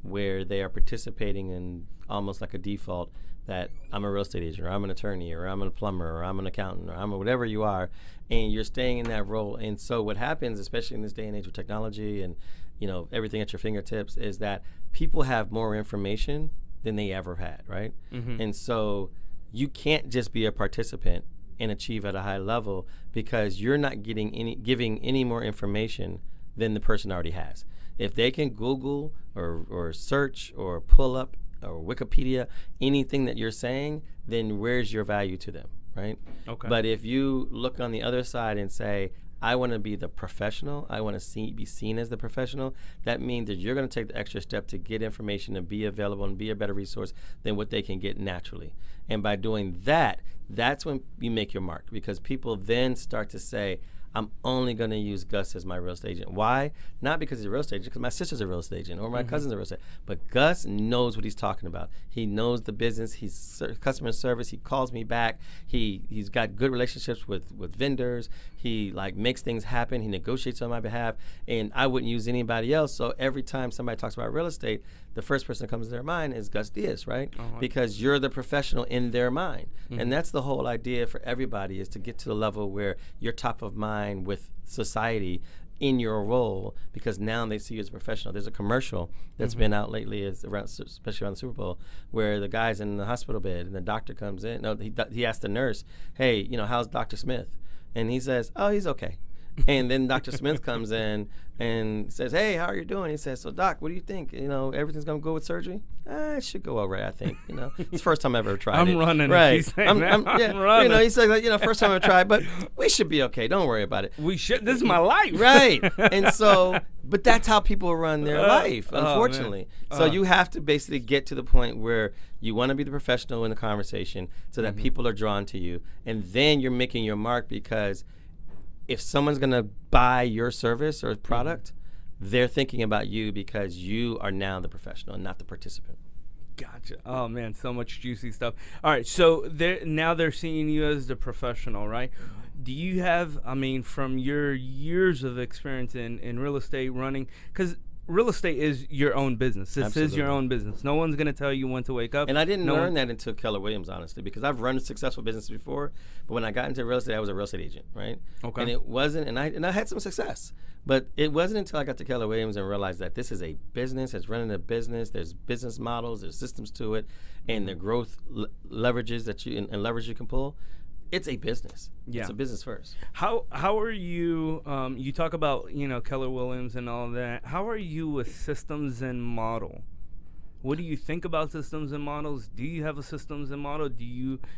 where they are participating in almost like a default that I'm a real estate agent, or I'm an attorney, or I'm a plumber, or I'm an accountant, or I'm a whatever you are, and you're staying in that role. And so what happens, especially in this day and age of technology and everything at your fingertips, is that people have more information than they ever had, right? And so you can't just be a participant and achieve at a high level because you're not giving any more information than the person already has. If they can Google or search or pull up or Wikipedia anything that you're saying, then where's your value to them, right? Okay. But if you look on the other side and say, I want to be the professional, I want to be seen as the professional, that means that you're going to take the extra step to get information and be available and be a better resource than what they can get naturally. And by doing that, that's when you make your mark, because people then start to say, I'm only going to use Gus as my real estate agent. Why? Not because he's a real estate agent, because my sister's a real estate agent or my cousin's a real estate agent. But Gus knows what he's talking about. He knows the business. He's customer service. He calls me back. He's got good relationships with vendors. He makes things happen. He negotiates on my behalf. And I wouldn't use anybody else. So every time somebody talks about real estate, the first person that comes to their mind is Gus Diaz, right? Because you're the professional in their mind. And that's the whole idea for everybody, is to get to the level where you're top of mind with society in your role, because now they see you as a professional. There's a commercial that's been out lately, especially around the Super Bowl, where the guy's in the hospital bed and the doctor comes in. No, he asked the nurse, hey, how's Dr. Smith? And he says, oh, he's okay. And then Dr. Smith comes in and says, hey, how are you doing? He says, so Doc, what do you think? Everything's going to go with surgery? It should go all right, I think. It's the first time I've ever tried it. I'm running. Right. I'm running. He says, first time I've tried, but we should be okay. Don't worry about it. We should. This is my life. Right. And so, but that's how people run their life, unfortunately. So you have to basically get to the point where you want to be the professional in the conversation so that people are drawn to you. And then you're making your mark, because if someone's going to buy your service or product, they're thinking about you because you are now the professional and not the participant. Gotcha. Oh, man, so much juicy stuff. All right, so now they're seeing you as the professional, right? Do you have, from your years of experience in real estate running, because real estate is your own business. This Absolutely. is your own business. No one's going to tell you when to wake up. And I didn't learn that until Keller Williams, honestly, because I've run a successful business before. But when I got into real estate, I was a real estate agent, right? Okay. And it wasn't, and I had some success. But it wasn't until I got to Keller Williams and realized that this is a business. It's running a business. There's business models. There's systems to it. And the growth leverages that and leverage you can pull. It's a business. Yeah. It's a business first. How are you, you talk about, Keller Williams and all that. How are you with systems and model? What do you think about systems and models? Do you have a systems and model?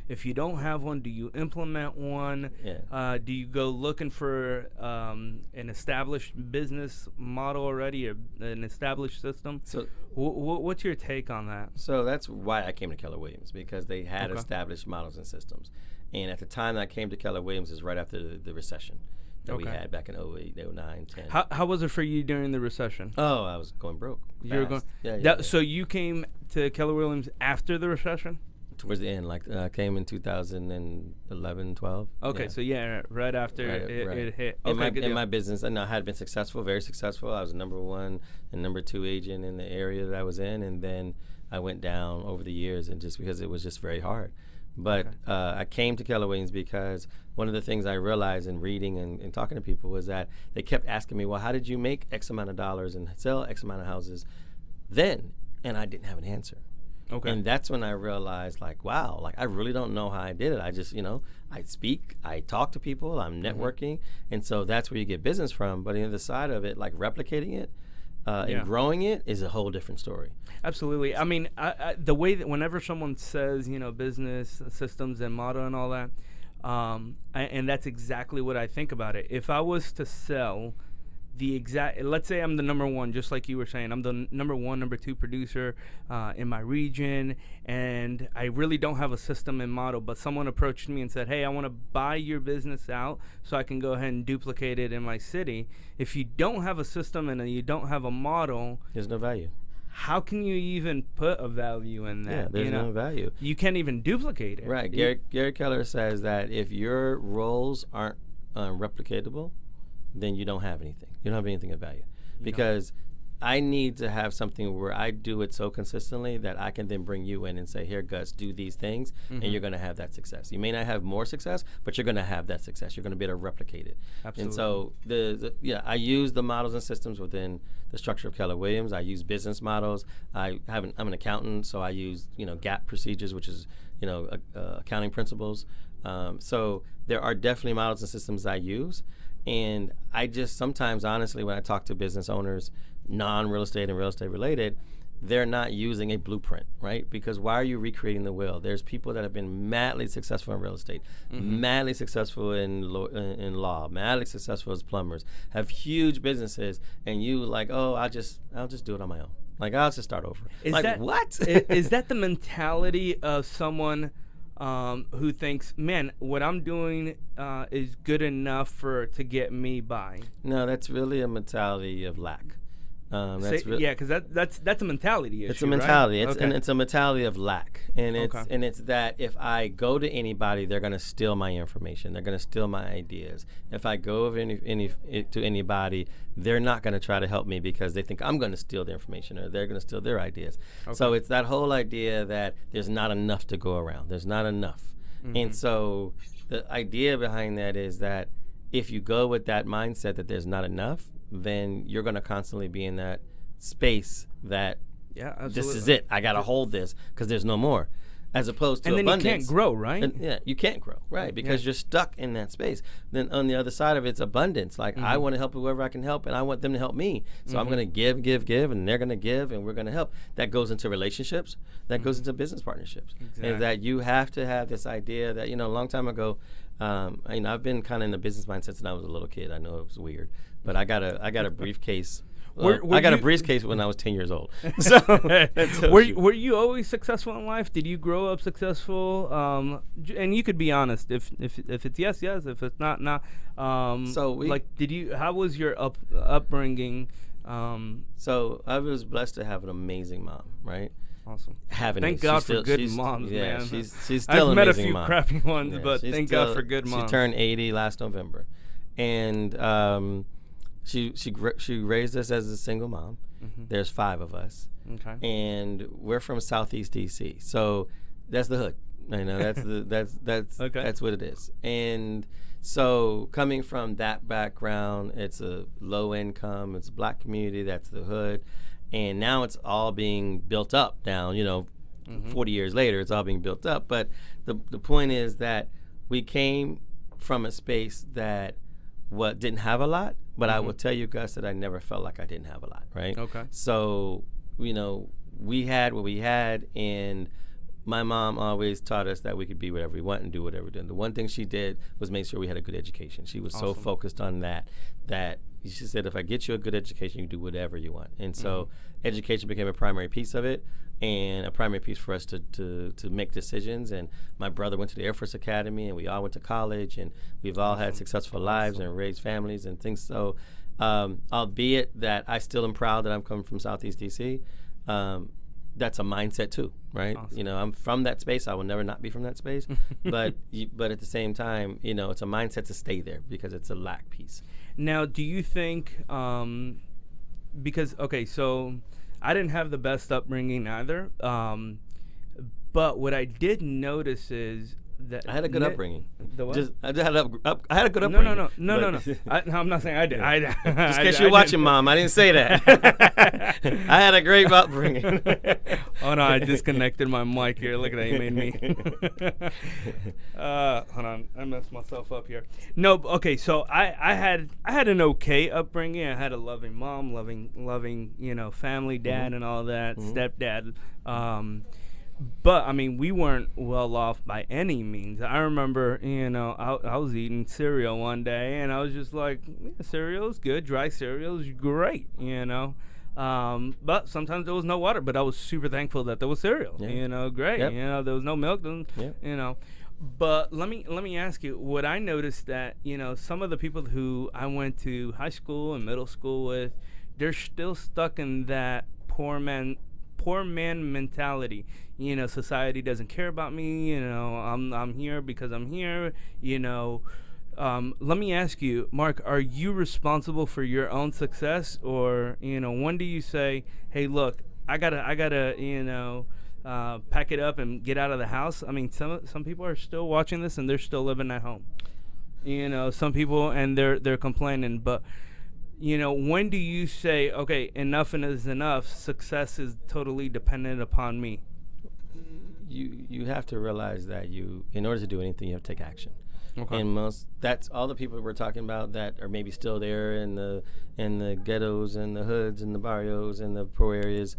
If you don't have one, do you implement one? Yeah. Do you go looking for an established business model already, an established system? So what's your take on that? So that's why I came to Keller Williams, because they had established models and systems. And at the time that I came to Keller Williams is right after the recession that we had back in 08, 09, 10. How was it for you during the recession? Oh, I was going broke. You were going. Yeah. So you came to Keller Williams after the recession? Towards the end, I came in 2011, 12. Okay, so right after it hit. Okay, in my business, I had been successful, very successful. I was number 1 and number 2 agent in the area that I was in, and then I went down over the years, and just because it was just very hard. But I came to Keller Williams because one of the things I realized in reading and talking to people was that they kept asking me, well, how did you make X amount of dollars and sell X amount of houses then? And I didn't have an answer. Okay. And that's when I realized, wow, I really don't know how I did it. I just, I speak, I talk to people, I'm networking. And so that's where you get business from. But on the other side of it, replicating it, and growing it is a whole different story. Absolutely. I mean, the way that whenever someone says, business systems and model and all that, and that's exactly what I think about it. If I was to sell let's say I'm the number one, just like you were saying, I'm the number one, number two producer in my region, and I really don't have a system and model, but someone approached me and said, hey, I want to buy your business out so I can go ahead and duplicate it in my city. If you don't have a system and you don't have a model, there's no value. How can you even put a value in that? Yeah, there's no value. You can't even duplicate it. Right. Gary Keller says that if your roles aren't replicatable, then you don't have anything. You don't have anything of value. Because I need to have something where I do it so consistently that I can then bring you in and say, here, Gus, do these things, and you're going to have that success. You may not have more success, but you're going to have that success. You're going to be able to replicate it. Absolutely. And so I use the models and systems within the structure of Keller Williams. I use business models. I'm an accountant, so I use GAAP procedures, which is accounting principles. So there are definitely models and systems I use. And I just sometimes, honestly, when I talk to business owners, non-real estate and real estate related, they're not using a blueprint, right? Because why are you recreating the wheel? There's people that have been madly successful in real estate, madly successful in law, madly successful as plumbers, have huge businesses, and you like, oh, I'll just do it on my own. Like, I'll just start over. What? Is that the mentality of someone who thinks, man, what I'm doing is good enough to get me by? No, that's really a mentality of lack. Because that's a mentality issue. It's a mentality. Right? And it's a mentality of lack, and it's that if I go to anybody, they're going to steal my information. They're going to steal my ideas. If I go to anybody, they're not going to try to help me because they think I'm going to steal their information or they're going to steal their ideas. So it's that whole idea that there's not enough to go around. There's not enough, and so the idea behind that is that if you go with that mindset that there's not enough, then you're going to constantly be in that space that this is it. I got to hold this because there's no more. As opposed to abundance. And then you can't grow, right? You can't grow, right? Because you're stuck in that space. Then on the other side of it's abundance. Like, I want to help whoever I can help, and I want them to help me. So I'm going to give, and they're going to give, and we're going to help. That goes into relationships. That goes into business partnerships. Exactly. And that you have to have this idea that, a long time ago, I've been kind of in the business mindset since I was a little kid. I know it was weird, but I got a briefcase. I got a briefcase when I was 10 years old. So were you always successful in life? Did you grow up successful? And you could be honest. If it's yes. If it's not. How was your upbringing? So I was blessed to have an amazing mom, right? Awesome. Thank God for good moms, man. She's still an amazing mom. I've met a few crappy ones, but thank God for good moms. She turned 80 last November, and she raised us as a single mom. There's 5 of us, and we're from Southeast DC, so that's the hood. That's what it is. And so coming from that background, it's a low income, it's a black community, that's the hood. And now it's all being built up down, 40 years later, it's all being built up. But the point is that we came from a space that didn't have a lot, but I will tell you, Gus, that I never felt like I didn't have a lot, right? Okay. So, we had what we had, and my mom always taught us that we could be whatever we want and do whatever we did. And the one thing she did was make sure we had a good education. She was so focused on that she said, if I get you a good education, you do whatever you want. And so education became a primary piece of it, and a primary piece for us to make decisions. And my brother went to the Air Force Academy, and we all went to college, and we've all had successful lives and raised families and things. So albeit that I still am proud that I'm coming from Southeast DC, that's a mindset too, right? Awesome. I'm from that space. I will never not be from that space. but at the same time, it's a mindset to stay there because it's a lack piece. Now, do you think, because, so I didn't have the best upbringing either, but what I did notice is I had a good upbringing. The what? I had a good upbringing. No. I'm not saying I did. Just in case you're watching, Mom, I didn't say that. I had a great upbringing. Oh no, I disconnected my mic here. Look at that, you made me. Hold on, I messed myself up here. No, okay, so I had an okay upbringing. I had a loving mom, loving family, dad, and all that, stepdad. But I mean, we weren't well off by any means. I remember, I was eating cereal one day, and I was just like, cereal is good, dry cereal is great, But sometimes there was no water, but I was super thankful that there was cereal. Yeah. Great. Yep. There was no milk, But let me ask you, what I noticed that, some of the people who I went to high school and middle school with, they're still stuck in that poor man mentality. Society doesn't care about me. I'm here because I'm here. Let me ask you, Marc, are you responsible for your own success, or when do you say, hey, look, I gotta pack it up and get out of the house? I mean, some people are still watching this and they're still living at home. Some people, and they're complaining, but when do you say, okay, enough is enough, success is totally dependent upon me? You have to realize that in order to do anything, you have to take action. Okay. And that's all the people we're talking about that are maybe still there in the ghettos and the hoods and the barrios and the poor areas.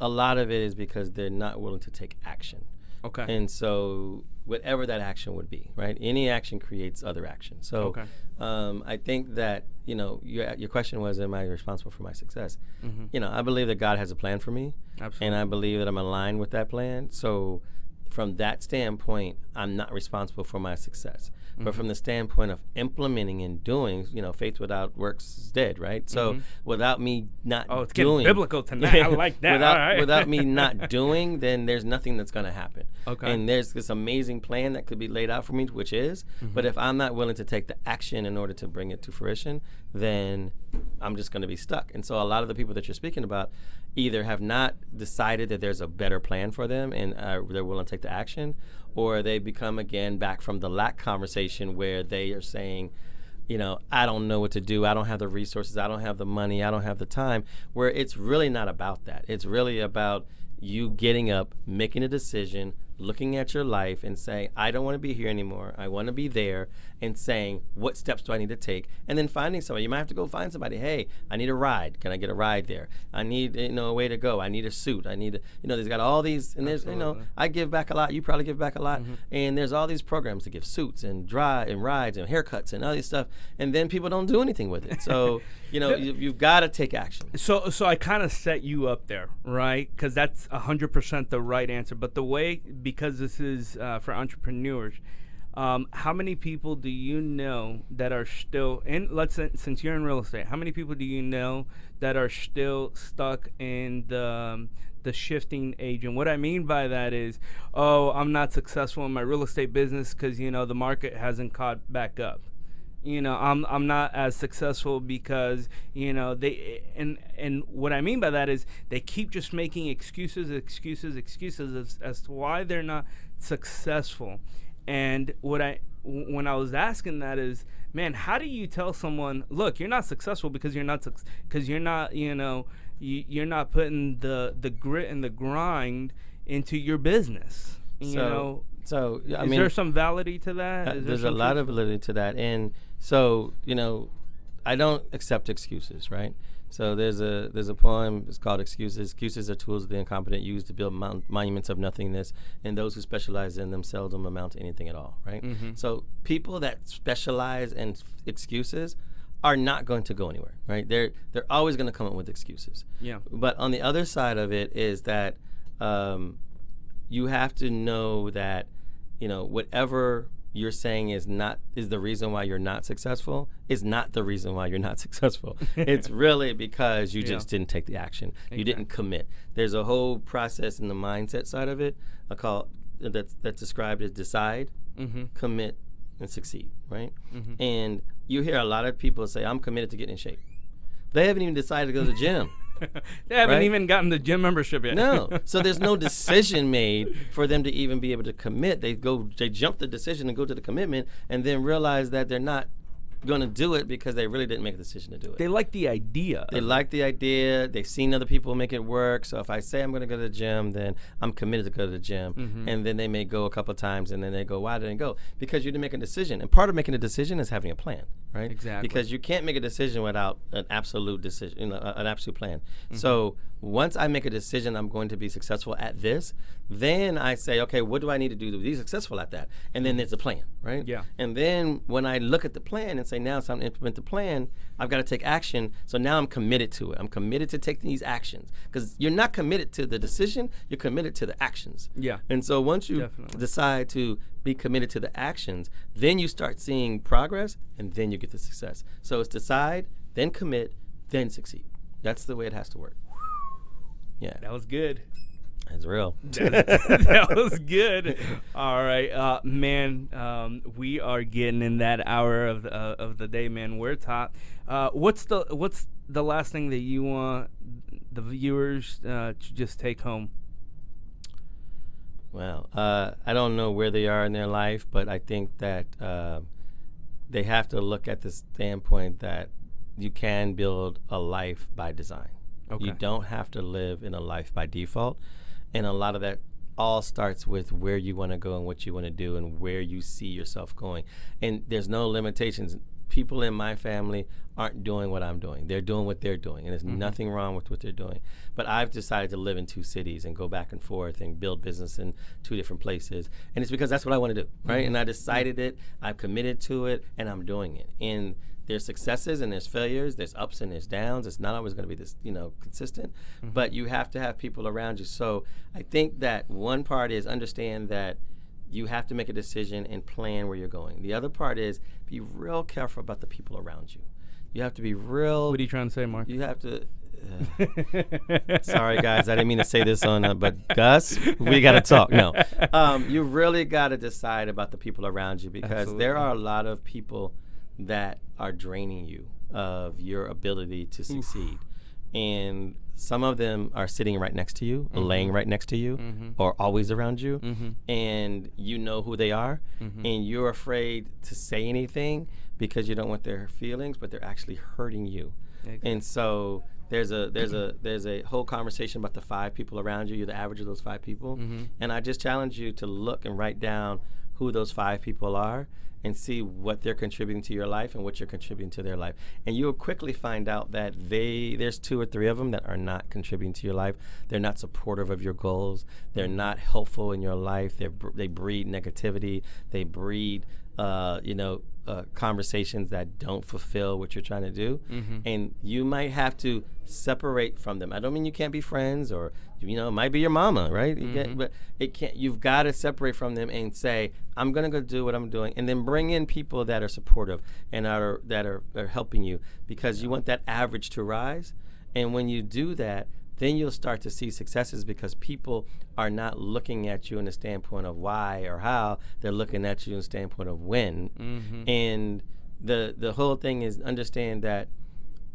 A lot of it is because they're not willing to take action. Okay. And so whatever that action would be, right? Any action creates other action. So I think that, your question was, am I responsible for my success? Mm-hmm. I believe that God has a plan for me. Absolutely. And I believe that I'm aligned with that plan. So from that standpoint, I'm not responsible for my success. Mm-hmm. But from the standpoint of implementing and doing, faith without works is dead, right? So without me not doing. Oh, it's getting biblical tonight. I like that. Without me not doing, then there's nothing that's going to happen. Okay. And there's this amazing plan that could be laid out for me, which is, but if I'm not willing to take the action in order to bring it to fruition, then I'm just going to be stuck. And so a lot of the people that you're speaking about either have not decided that there's a better plan for them and they're willing to take the action, or they become again back from the lack conversation where they are saying, I don't know what to do. I don't have the resources. I don't have the money. I don't have the time, where it's really not about that. It's really about you getting up, making a decision, looking at your life and saying, I don't want to be here anymore. I want to be there, and saying, what steps do I need to take? And then finding somebody. You might have to go find somebody. Hey, I need a ride. Can I get a ride there? I need, a way to go. I need a suit. I need, there's got all these, and there's, I give back a lot. You probably give back a lot. Mm-hmm. And there's all these programs to give suits and rides and haircuts and all this stuff. And then people don't do anything with it. So, you've got to take action. So I kind of set you up there, right? Because that's 100% the right answer. But the way, because this is for entrepreneurs, how many people do you know that are still in, let's say, since you're in real estate, how many people do you know that are still stuck in the shifting age? And what I mean by that is, I'm not successful in my real estate business because, the market hasn't caught back up. I'm not as successful because, they, and what I mean by that is they keep just making excuses as to why they're not successful. And when I was asking that is, man, how do you tell someone, look, you're not successful because you're not you're not putting the grit and the grind into your business. So is there some validity to that? There's a lot of validity to that, and so I don't accept excuses, right? So there's a poem. It's called "Excuses." Excuses are tools of the incompetent used to build monuments of nothingness, and those who specialize in them seldom amount to anything at all, right? Mm-hmm. So people that specialize in excuses are not going to go anywhere, right? They're always going to come up with excuses. Yeah. But on the other side of it is that you have to know that whatever you're saying is the reason why you're not successful is not the reason why you're not successful. It's really because you just didn't take the action. Exactly. You didn't commit. There's a whole process in the mindset side of it that's described as decide, commit, and succeed, right? Mm-hmm. And you hear a lot of people say, I'm committed to getting in shape. They haven't even decided to go to the gym. They haven't right? even gotten the gym membership yet. No. So there's no decision made for them to even be able to commit. They jump the decision and go to the commitment and then realize that they're not going to do it because they really didn't make a decision to do it. They like the idea. They like the idea. They've seen other people make it work. So if I say I'm going to go to the gym, then I'm committed to go to the gym. Mm-hmm. And then they may go a couple of times, and then they go, why didn't I go? Because you didn't make a decision. And part of making a decision is having a plan, right? Exactly. Because you can't make a decision without an absolute decision, an absolute plan. Mm-hmm. So once I make a decision I'm going to be successful at this, then I say, okay, what do I need to do to be successful at that? And then there's a plan, right? Yeah. And then when I look at the plan and say, now it's time to implement the plan, I've got to take action. So now I'm committed to it. I'm committed to taking these actions. Because you're not committed to the decision, you're committed to the actions. Yeah. And so once you decide to be committed to the actions, then you start seeing progress, and then you get the success. So it's decide, then commit, then succeed. That's the way it has to work. Yeah. That was good. That's real. That was good. All right, man. We are getting in that hour of the day, man. We're top. What's the last thing that you want the viewers to just take home? Well, I don't know where they are in their life, but I think that they have to look at the standpoint that you can build a life by design. Okay. You don't have to live in a life by default. And a lot of that all starts with where you want to go and what you want to do and where you see yourself going. And there's no limitations. People in my family aren't doing what I'm doing. They're doing what they're doing, and there's nothing wrong with what they're doing. But I've decided to live in 2 cities and go back and forth and build business in 2 different places. And it's because that's what I want to do, right? And I decided it, I've committed to it, and I'm doing it. And there's successes and there's failures, there's ups and there's downs. It's not always going to be this, consistent, but you have to have people around you. So I think that one part is understand that you have to make a decision and plan where you're going. The other part is be real careful about the people around you. You have to be real. What are you trying to say, Mark? You have to. Sorry, guys, I didn't mean to say this on, but Gus, we got to talk. No, you really got to decide about the people around you because Absolutely. There are a lot of people that are draining you of your ability to succeed. And some of them are sitting right next to you, laying right next to you, or always around you, and you know who they are, and you're afraid to say anything because you don't want their feelings, but they're actually hurting you. Exactly. And so there's a whole conversation about the 5 people around you. You're the average of those 5 people, and I just challenge you to look and write down who those 5 people are and see what they're contributing to your life and what you're contributing to their life. And you'll quickly find out that there's 2 or 3 of them that are not contributing to your life. They're not supportive of your goals. They're not helpful in your life. They breed negativity. They breed, conversations that don't fulfill what you're trying to do. And you might have to separate from them. I don't mean you can't be friends or, it might be your mama, right? But it can't. You've got to separate from them and say, I'm going to go do what I'm doing, and then bring in people that are supportive and that are helping you because you want that average to rise. And when you do that, then you'll start to see successes because people are not looking at you in the standpoint of why or how. They're looking at you in the standpoint of when. And the whole thing is understand that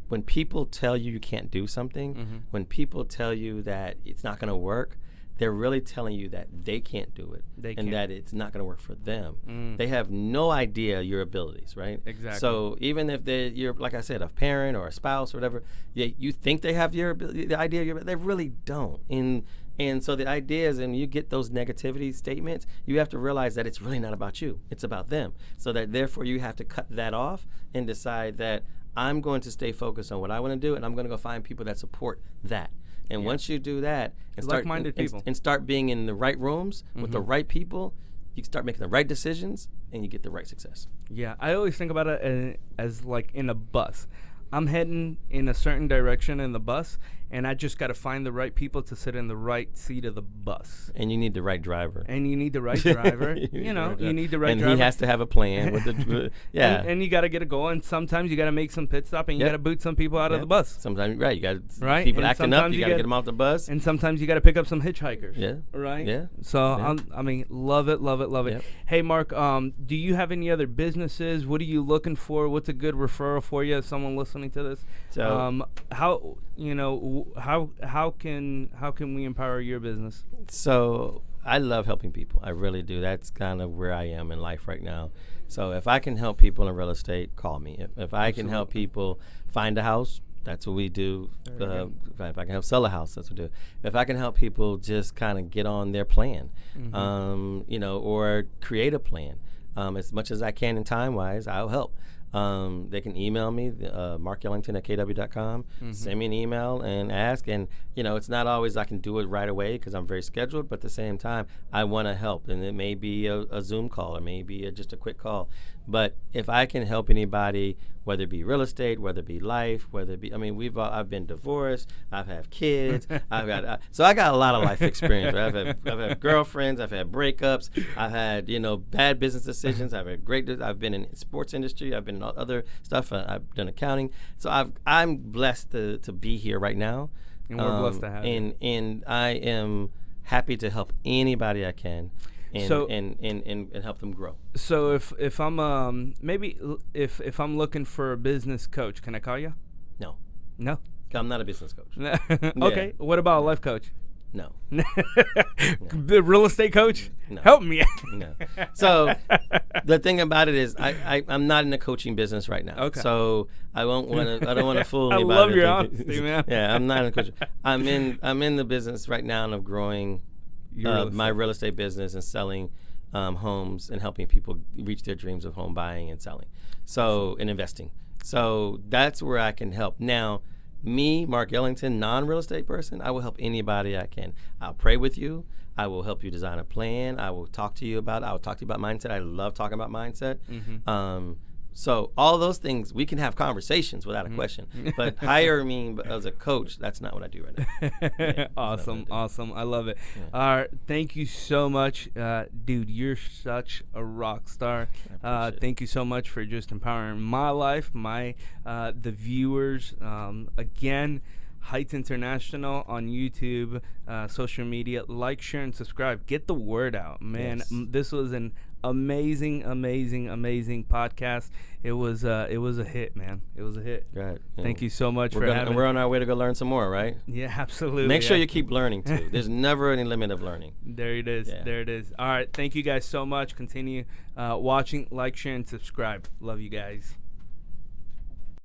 when people tell you can't do something, when people tell you that it's not going to work, they're really telling you that they can't do it that it's not going to work for them. They have no idea your abilities, right? Exactly. So even if you're, like I said, a parent or a spouse or whatever, you think they have your ability, the idea of your, they really don't. And so the idea is, and you get those negativity statements, you have to realize that it's really not about you. It's about them. So that therefore you have to cut that off and decide that I'm going to stay focused on what I want to do, and I'm going to go find people that support that. And once you do that and start like-minded people and start being in the right rooms with the right people, you can start making the right decisions and you get the right success. Yeah, I always think about it as like in a bus. I'm heading in a certain direction in the bus, and I just got to find the right people to sit in the right seat of the bus. And you need the right driver. And you need the right driver. you need the right driver. And he has to have a plan. With the and you got to get a goal. And sometimes you got to make some pit stop, and you got to boot some people out of the bus. Sometimes, right. You got people acting up. You got to get them off the bus. And sometimes you got to pick up some hitchhikers. Yeah. Right? Yeah. So, love it. Yep. Hey, Marc, do you have any other businesses? What are you looking for? What's a good referral for you? Someone listening listening to this. So How can we empower your business? So I love helping people. I really do. That's kind of where I am in life right now. So if I can help people in real estate, call me. If I can help people find a house, that's what we do. If I can help sell a house, that's what we do. If I can help people just kind of get on their plan, or create a plan, as much as I can in time-wise, I'll help. They can email me, markellington@kw.com, send me an email and ask. And, it's not always I can do it right away because I'm very scheduled, but at the same time, I want to help. And it may be a Zoom call or maybe just a quick call. But if I can help anybody, whether it be real estate, whether it be life, whether it be, I've been divorced, I've had kids, I got a lot of life experience. Right? I've had girlfriends, I've had breakups, I've had, bad business decisions, I've been in sports industry, I've been in other stuff, I've done accounting. So I'm blessed to be here right now. And we're blessed to have you. And I am happy to help anybody I can. And help them grow. So if I'm if I'm looking for a business coach, can I call you? No. I'm not a business coach. Okay. Yeah. What about a life coach? No. The real estate coach? No. Help me. No. So the thing about it is I'm not in the coaching business right now. Okay. So I don't want to fool anybody. I love your honesty, man. Yeah, I'm not in the coaching. I'm in the business right now of growing my real estate business and selling homes and helping people reach their dreams of home buying and selling, and investing. So that's where I can help. Now, me, Marc Ellington, non-real estate person, I will help anybody I can. I'll pray with you. I will help you design a plan. I will talk to you about mindset. I love talking about mindset. So all those things, we can have conversations without a question. But hire me as a coach, that's not what I do right now. Yeah, awesome. I love it. Yeah. All right. Thank you so much. Dude, you're such a rock star. Thank you so much for just empowering my life, the viewers. Again, Heights International on YouTube, social media. Like, share, and subscribe. Get the word out, man. Yes. This was an amazing podcast. It was a hit, man. It was a hit. Right. Thank you so much for having me. We're on our way to go learn some more, right? Yeah, absolutely. Make sure you keep learning too. There's never any limit of learning. There it is. Yeah. There it is. All right. Thank you guys so much. Continue watching, like, share, and subscribe. Love you guys.